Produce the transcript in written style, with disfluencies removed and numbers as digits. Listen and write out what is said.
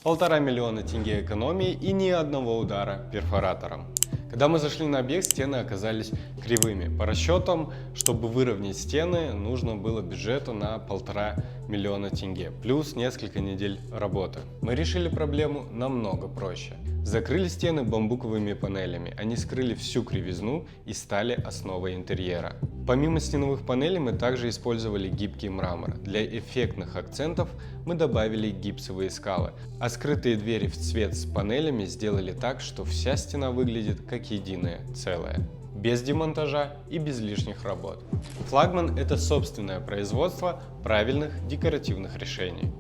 1,5 миллиона тенге экономии и ни одного удара перфоратором. Когда мы зашли на объект, стены оказались кривыми. По расчетам, чтобы выровнять стены, нужно было бюджета на 1,5 миллиона тенге, плюс несколько недель работы. Мы решили проблему намного проще. Закрыли стены бамбуковыми панелями, они скрыли всю кривизну и стали основой интерьера. Помимо стеновых панелей мы также использовали гибкий мрамор. Для эффектных акцентов мы добавили гипсовые скалы, а скрытые двери в цвет с панелями сделали так, что вся стена выглядит как единое целое, без демонтажа и без лишних работ. Флагман — это собственное производство правильных декоративных решений.